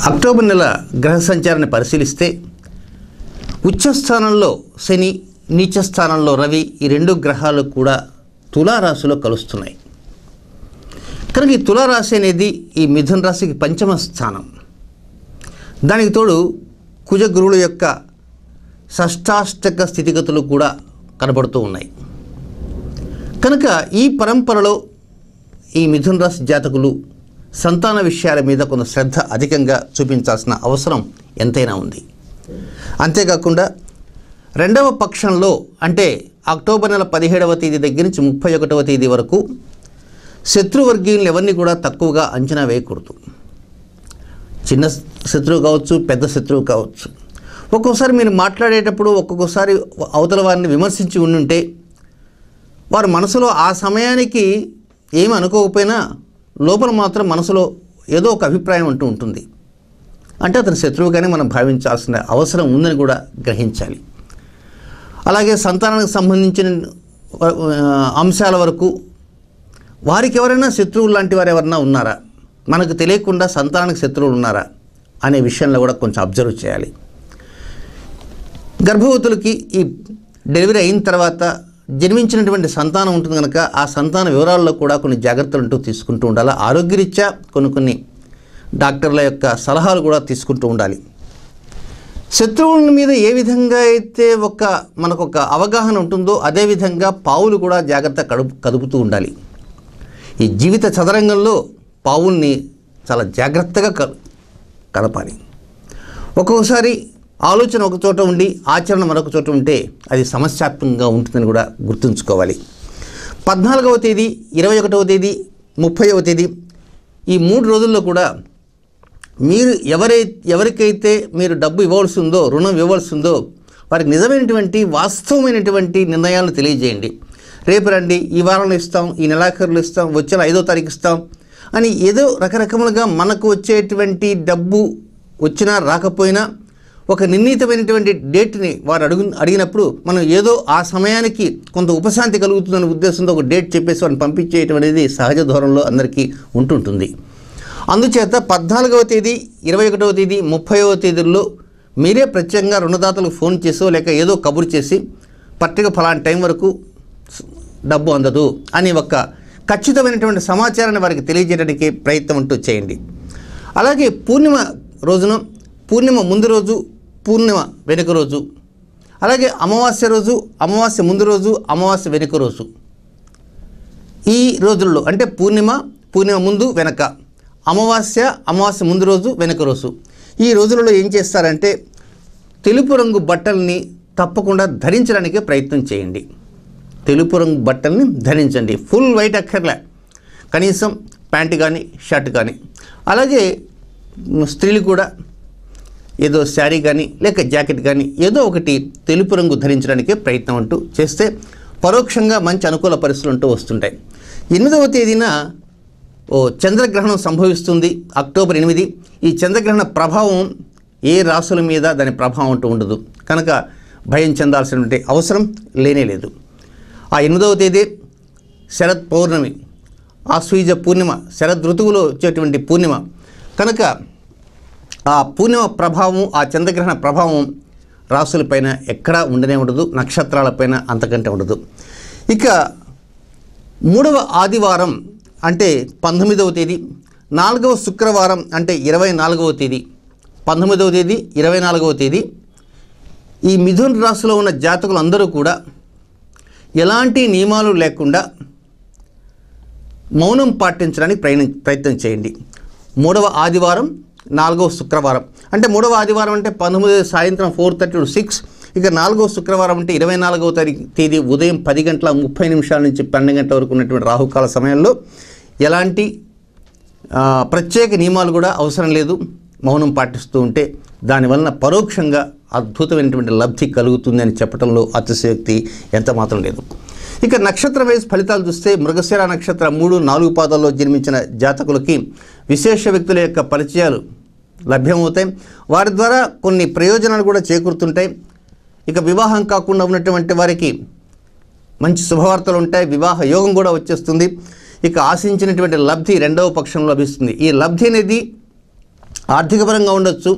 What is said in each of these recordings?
October నెల గ్రహ సంచారాన్ని పరిశీలిస్తే ఉచ్చస్థానంలో శని, నీచస్థానంలో రవి, ఈ రెండు గ్రహాలు కూడా తులారాశిలో కలుస్తున్నాయి. కనుక ఈ తులారాశి అనేది ఈ మిథున రాశికి పంచమ స్థానం. దానికి తోడు కుజ గురువుల యొక్క షష్టాష్టక స్థితిగతులు కూడా కనబడుతూ ఉన్నాయి. కనుక ఈ పరంపరలో ఈ మిథున రాశి జాతకులు సంతాన విషయాల మీద కొంత శ్రద్ధ అధికంగా చూపించాల్సిన అవసరం ఎంతైనా ఉంది. అంతేకాకుండా రెండవ పక్షంలో అంటే అక్టోబర్ నెల 17వ తేదీ దగ్గర నుంచి 31వ తేదీ వరకు శత్రువర్గీయులను ఎవరిని కూడా తక్కువగా అంచనా వేయకూడదు. చిన్న శత్రువు కావచ్చు, పెద్ద శత్రువు కావచ్చు. ఒక్కొక్కసారి మీరు మాట్లాడేటప్పుడు ఒక్కొక్కసారి అవతల వారిని విమర్శించి ఉండుంటే వారు మనసులో ఆ సమయానికి ఏమి అనుకోకపోయినా లోపల మాత్రం మనసులో ఏదో ఒక అభిప్రాయం అంటూ ఉంటుంది. అంటే అతని శత్రువుగానే మనం భావించాల్సిన అవసరం ఉందని కూడా గ్రహించాలి. అలాగే సంతానానికి సంబంధించిన అంశాల వరకు వారికి ఎవరైనా శత్రువులు లాంటి వారు ఎవరైనా ఉన్నారా, మనకు తెలియకుండా సంతానానికి శత్రువులు ఉన్నారా అనే విషయంలో కూడా కొంచెం అబ్జర్వ్ చేయాలి. గర్భవతులకి ఈ డెలివరీ అయిన తర్వాత జన్మించినటువంటి సంతానం ఉంటుంది కనుక ఆ సంతాన వివరాల్లో కూడా కొన్ని జాగ్రత్తలు అంటూ తీసుకుంటూ ఉండాలి. ఆరోగ్యరీత్యా కొన్ని డాక్టర్ల యొక్క సలహాలు కూడా తీసుకుంటూ ఉండాలి. శత్రువుల మీద ఏ విధంగా అయితే మనకు ఒక అవగాహన ఉంటుందో అదేవిధంగా పావులు కూడా జాగ్రత్త కదుపుతూ ఉండాలి. ఈ జీవిత చదరంగంలో పావుల్ని చాలా జాగ్రత్తగా కలపాలి. ఒక్కొక్కసారి ఆలోచన ఒక చోట ఉండి ఆచరణ మరొక చోట ఉంటే అది సమస్యాత్మకంగా ఉంటుందని కూడా గుర్తుంచుకోవాలి. 14వ తేదీ, 21వ తేదీ, 30వ తేదీ ఈ 3 రోజుల్లో కూడా మీరు ఎవరికైతే మీరు డబ్బు ఇవ్వాల్సి ఉందో, రుణం ఇవ్వాల్సి ఉందో వారికి నిజమైనటువంటి వాస్తవమైనటువంటి నిర్ణయాలను తెలియజేయండి. రేపు రండి, ఈ వారంలో ఇస్తాం, ఈ నెలాఖరులో ఇస్తాం, వచ్చే 5వ తారీఖు ఇస్తాం అని ఏదో రకరకములుగా మనకు వచ్చేటువంటి డబ్బు వచ్చినా రాకపోయినా ఒక నిర్ణీతమైనటువంటి డేట్ని వారు అడిగినప్పుడు మనం ఏదో ఆ సమయానికి కొంత ఉపశాంతి కలుగుతుందనే ఉద్దేశంతో ఒక డేట్ చెప్పేసి వారిని పంపించేయటం అనేది సహజ ధోరణిలో అందరికీ ఉంటుంటుంది. అందుచేత 14వ తేదీ, 21వ తేదీ, 30వ తేదీల్లో మీరే ప్రత్యేకంగా రుణదాతలకు ఫోన్ చేసో లేక ఏదో కబురు చేసి పర్టికులర్ ఫలానా టైం వరకు డబ్బు అందదు అని ఒక ఖచ్చితమైనటువంటి సమాచారాన్ని వారికి తెలియజేయడానికి ప్రయత్నం అంటూ చేయండి. అలాగే పూర్ణిమ రోజున, పూర్ణిమ ముందు రోజు, పూర్ణిమ వెనుక రోజు, అలాగే అమావాస్య రోజు, అమావాస్య ముందు రోజు, అమావాస్య వెనుక రోజు, ఈ రోజుల్లో అంటే పూర్ణిమ ముందు వెనక, అమావాస్య ముందు రోజు వెనుక రోజు, ఈ రోజులలో ఏం చేస్తారంటే తెలుపు రంగు బట్టల్ని తప్పకుండా ధరించడానికి ప్రయత్నం చేయండి. తెలుపు రంగు బట్టల్ని ధరించండి. ఫుల్ వైట్ అక్కర్లే, కనీసం ప్యాంటు కానీ షర్ట్ కానీ. అలాగే స్త్రీలు కూడా ఏదో శారీ కానీ లేక జాకెట్ కానీ ఏదో ఒకటి తెలుపు రంగు ధరించడానికే ప్రయత్నం అంటూ చేస్తే పరోక్షంగా మంచి అనుకూల పరిస్థితులు అంటూ వస్తుంటాయి. 8వ తేదీన చంద్రగ్రహణం సంభవిస్తుంది, అక్టోబర్ 8. ఈ చంద్రగ్రహణ ప్రభావం ఏ రాశుల మీద దాని ప్రభావం అంటూ ఉండదు కనుక భయం చెందాల్సినటువంటి అవసరం లేనేలేదు. ఆ 8వ తేదీ శరత్ పౌర్ణమి, ఆశ్వీజ పూర్ణిమ, శరద్ ఋతువులో వచ్చేటువంటి పూర్ణిమ కనుక ఆ పూర్ణిమ ప్రభావం, ఆ చంద్రగ్రహణ ప్రభావం రాశులపైన ఎక్కడా ఉండనే ఉండదు, నక్షత్రాలపైన అంతకంటే ఉండదు. ఇక 3వ ఆదివారం అంటే 19వ తేదీ, 4వ శుక్రవారం అంటే 24వ తేదీ, 19వ తేదీ, 24వ తేదీ ఈ మిథున రాశిలో ఉన్న జాతకులు అందరూ కూడా ఎలాంటి నియమాలు లేకుండా మౌనం పాటించడానికి ప్రయత్నం చేయండి. 3వ ఆదివారం, 4వ శుక్రవారం అంటే 3వ ఆదివారం అంటే 19 సాయంత్రం 4:30 to 6. ఇక 4వ శుక్రవారం అంటే 24వ తేదీ ఉదయం 10:30 నుంచి 12 గంటల వరకు ఉన్నటువంటి రాహుకాల సమయంలో ఎలాంటి ప్రత్యేక నియమాలు కూడా అవసరం లేదు. మౌనం పాటిస్తూ ఉంటే దానివలన పరోక్షంగా అద్భుతమైనటువంటి లబ్ధి కలుగుతుంది అని చెప్పడంలో అతిశయోక్తి ఎంత మాత్రం లేదు. ఇక నక్షత్ర వైజ్ ఫలితాలు చూస్తే మృగశిర నక్షత్ర 3, 4 పాదాల్లో జన్మించిన జాతకులకి విశేష వ్యక్తుల యొక్క పరిచయాలు లభ్యమవుతాయి. వారి ద్వారా కొన్ని ప్రయోజనాలు కూడా చేకూరుతుంటాయి. ఇక వివాహం కాకుండా ఉన్నటువంటి వారికి మంచి శుభవార్తలు ఉంటాయి, వివాహ యోగం కూడా వచ్చేస్తుంది. ఇక ఆశించినటువంటి లబ్ధి రెండవ పక్షంలో లభిస్తుంది. ఈ లబ్ధి అనేది ఆర్థికపరంగా ఉండొచ్చు,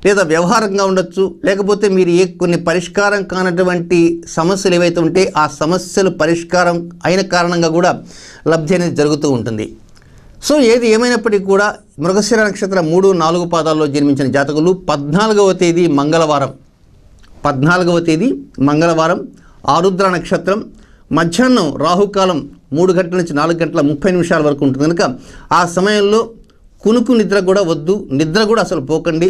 లేదా వ్యవహారంగా ఉండొచ్చు, లేకపోతే మీరు కొన్ని పరిష్కారం కానటువంటి సమస్యలు ఏవైతే ఉంటే ఆ సమస్యలు పరిష్కారం అయిన కారణంగా కూడా లబ్ధి అనేది జరుగుతూ ఉంటుంది. సో ఏది ఏమైనప్పటికీ కూడా మృగశిర నక్షత్రం 3, 4 పాదాల్లో జన్మించిన జాతకులు 14వ తేదీ మంగళవారం ఆరుద్ర నక్షత్రం మధ్యాహ్నం రాహుకాలం 3 గంటల నుంచి 4 గంటల 30 నిమిషాల వరకు ఉంటుంది కనుక ఆ సమయంలో కునుకు నిద్ర కూడా వద్దు, నిద్ర కూడా అసలు పోకండి.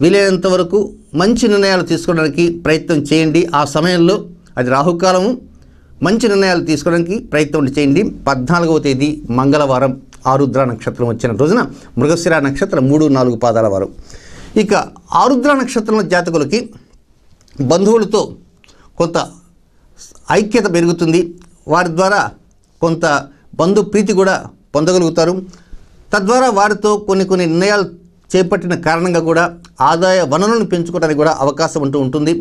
వీలైనంత వరకు మంచి నిర్ణయాలు తీసుకోవడానికి ప్రయత్నం చేయండి. ఆ సమయంలో అది రాహుకాలము, మంచి నిర్ణయాలు తీసుకోవడానికి ప్రయత్నం చేయండి. 14వ తేదీ మంగళవారం ఆరుద్ర నక్షత్రం వచ్చిన రోజున మృగశిర నక్షత్రం 3, 4 పాదాల వారు. ఇక ఆరుద్ర నక్షత్రంలో జాతకులకి బంధువులతో కొంత ఐక్యత పెరుగుతుంది. వారి ద్వారా కొంత బంధు ప్రీతి కూడా పొందగలుగుతారు. తద్వారా వారితో కొన్ని నిర్ణయాలు చేపట్టిన కారణంగా కూడా ఆదాయ వనరులను పెంచుకోవడానికి కూడా అవకాశం ఉంటుంది.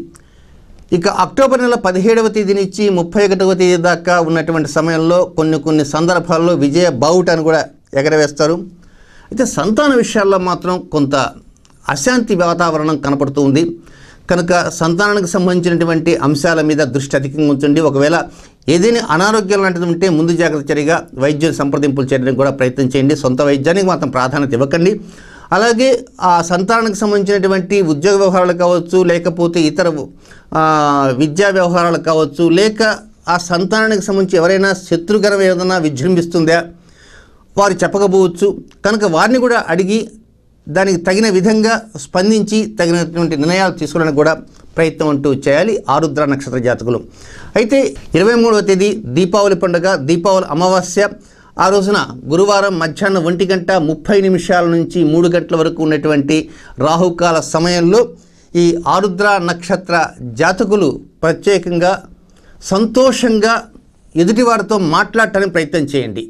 ఇక అక్టోబర్ నెల 17వ తేదీ నుంచి 31వ తేదీ దాకా ఉన్నటువంటి సమయంలో కొన్ని సందర్భాల్లో విజయ బావుటాన్ని కూడా ఎగరవేస్తారు. అయితే సంతాన విషయాల్లో మాత్రం కొంత అశాంతి వాతావరణం కనపడుతూ ఉంది కనుక సంతానానికి సంబంధించినటువంటి అంశాల మీద దృష్టి అధికంగా ఉంచండి. ఒకవేళ ఏదైనా అనారోగ్యం లాంటిది ఉంటే ముందు జాగ్రత్త చర్యగా వైద్యం సంప్రదింపులు చేయడానికి కూడా ప్రయత్నం చేయండి. సొంత వైద్యానికి మాత్రం ప్రాధాన్యత ఇవ్వకండి. అలాగే ఆ సంతానానికి సంబంధించినటువంటి ఉద్యోగ వ్యవహారాలు కావచ్చు, లేకపోతే ఇతర విద్యా వ్యవహారాలు కావచ్చు, లేక ఆ సంతానానికి సంబంధించి ఎవరైనా శత్రుగణం ఏదైనా విజృంభిస్తుందా వారు చెప్పకపోవచ్చు కనుక వారిని కూడా అడిగి దానికి తగిన విధంగా స్పందించి తగినటువంటి నిర్ణయాలు తీసుకోవడానికి కూడా ప్రయత్నం చేయాలి ఆరుద్ర నక్షత్ర జాతకులు. అయితే 23వ తేదీ దీపావళి పండుగ, దీపావళి అమావాస్య. ఆ రోజున గురువారం మధ్యాహ్నం 1:30 నుంచి 3 గంటల వరకు ఉన్నటువంటి రాహుకాల సమయంలో ఈ ఆరుద్ర నక్షత్ర జాతకులు ప్రత్యేకంగా సంతోషంగా ఎదుటివారితో మాట్లాడటానికి ప్రయత్నం చేయండి.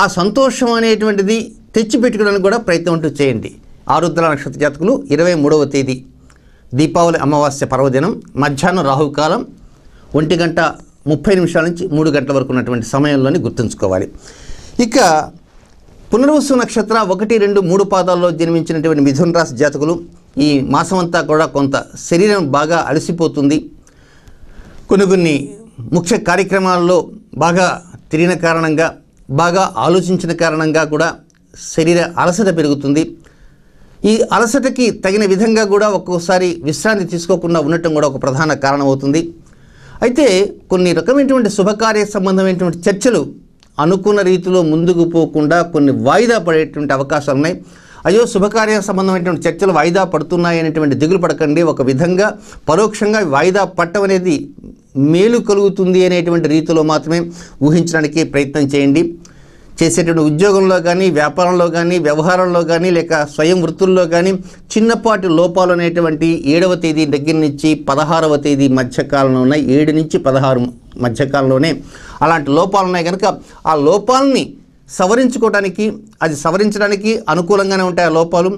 ఆ సంతోషం అనేటువంటిది తెచ్చిపెట్టుకోవడానికి కూడా ప్రయత్నం చేయండి. ఆరుద్ర నక్షత్ర జాతకులు 23వ తేదీ దీపావళి అమావాస్య పర్వదినం మధ్యాహ్నం రాహుకాలం 1:30 నుంచి 3 గంటల వరకు ఉన్నటువంటి సమయంలోని గుర్తుంచుకోవాలి. ఇక పునర్వసు నక్షత్ర 1, 2, 3 పాదాల్లో జన్మించినటువంటి మిథున రాశి జాతకులు ఈ మాసమంతా కూడా కొంత శరీరం బాగా అలసిపోతుంది. కొన్ని ముఖ్య కార్యక్రమాల్లో బాగా తిరిగిన కారణంగా, బాగా ఆలోచించిన కారణంగా కూడా శరీర అలసట పెరుగుతుంది. ఈ అలసటకి తగిన విధంగా కూడా ఒక్కోసారి విశ్రాంతి తీసుకోకుండా ఉండటం కూడా ఒక ప్రధాన కారణం అవుతుంది. అయితే కొన్ని రకమైనటువంటి శుభకార్య సంబంధమైనటువంటి చర్చలు అనుకున్న రీతిలో ముందుకు పోకుండా కొన్ని వాయిదా పడేటువంటి అవకాశాలు ఉన్నాయి. అయ్యో శుభకార్య సంబంధమైనటువంటి చర్చలు వాయిదా పడుతున్నాయి అనేటువంటి దిగులు పడకండి. ఒక విధంగా పరోక్షంగా వాయిదా పట్టడం అనేది మేలు కలుగుతుంది అనేటువంటి రీతిలో మాత్రమే ఊహించడానికి ప్రయత్నం చేయండి. చేసేటువంటి ఉద్యోగంలో కానీ, వ్యాపారంలో కానీ, వ్యవహారంలో కానీ, లేక స్వయం వృత్తుల్లో కానీ చిన్నపాటి లోపాలు అనేటువంటి 7వ తేదీ దగ్గర నుంచి 16వ తేదీ మధ్యకాలంలో ఉన్నాయి. 7 నుంచి 16 మధ్యకాలంలోనే అలాంటి లోపాలు ఉన్నాయి కనుక ఆ లోపాలని సవరించుకోవడానికి, అది సవరించడానికి అనుకూలంగానే ఉంటాయి ఆ లోపాలు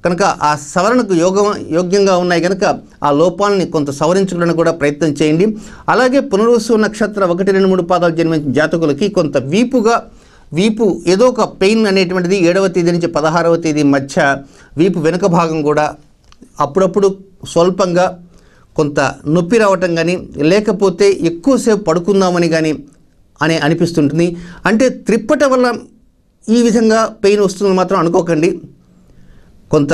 కనుక ఆ సవరణకు యోగ్యంగా ఉన్నాయి కనుక ఆ లోపాలని కొంత సవరించుకోవడానికి కూడా ప్రయత్నం చేయండి. అలాగే పునర్వసు నక్షత్ర 1, 2, 3 పాదాలు జన్మించిన జాతకులకి కొంత వీపు ఏదో ఒక పెయిన్ అనేటువంటిది 7వ తేదీ నుంచి 16వ తేదీ మధ్య వీపు వెనుక భాగం కూడా అప్పుడప్పుడు స్వల్పంగా కొంత నొప్పి రావటం కానీ, లేకపోతే ఎక్కువసేపు పడుకుందామని కానీ అనిపిస్తుంటుంది. అంటే త్రిప్పట వల్ల ఈ విధంగా పెయిన్ వస్తుందని మాత్రం అనుకోకండి. కొంత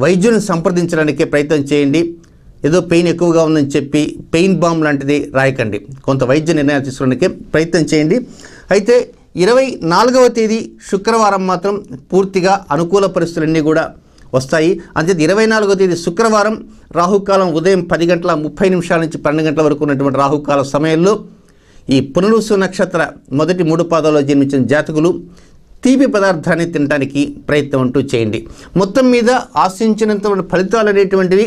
వైద్యుని సంప్రదించడానికే ప్రయత్నం చేయండి. ఏదో పెయిన్ ఎక్కువగా ఉందని చెప్పి పెయిన్ బాంబ్ లాంటిది రాయకండి. కొంత వైద్య నిర్ణయాలు తీసుకోవడానికే ప్రయత్నం చేయండి. అయితే 24వ తేదీ శుక్రవారం మాత్రం పూర్తిగా అనుకూల పరిస్థితులన్నీ కూడా వస్తాయి. అంతే 24వ తేదీ శుక్రవారం రాహుకాలం ఉదయం 10:30 నుంచి 12 గంటల వరకు ఉన్నటువంటి రాహుకాల సమయంలో ఈ పునర్వసు నక్షత్ర మొదటి 3 పాదాల్లో జన్మించిన జాతకులు తీపి పదార్థాన్ని తినడానికి ప్రయత్నం చేయండి. మొత్తం మీద ఆశించినంత ఫలితాలు అనేటువంటివి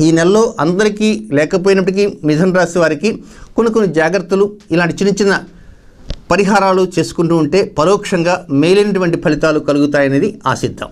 ఈ నెలలో అందరికీ లేకపోయినప్పటికీ మిథున రాశి వారికి కొన్ని జాగ్రత్తలు, ఇలాంటి చిన్న పరిహారాలు చేసుకుంటూ ఉంటే పరోక్షంగా మేలైనటువంటి ఫలితాలు కలుగుతాయనేది ఆశిద్దాం.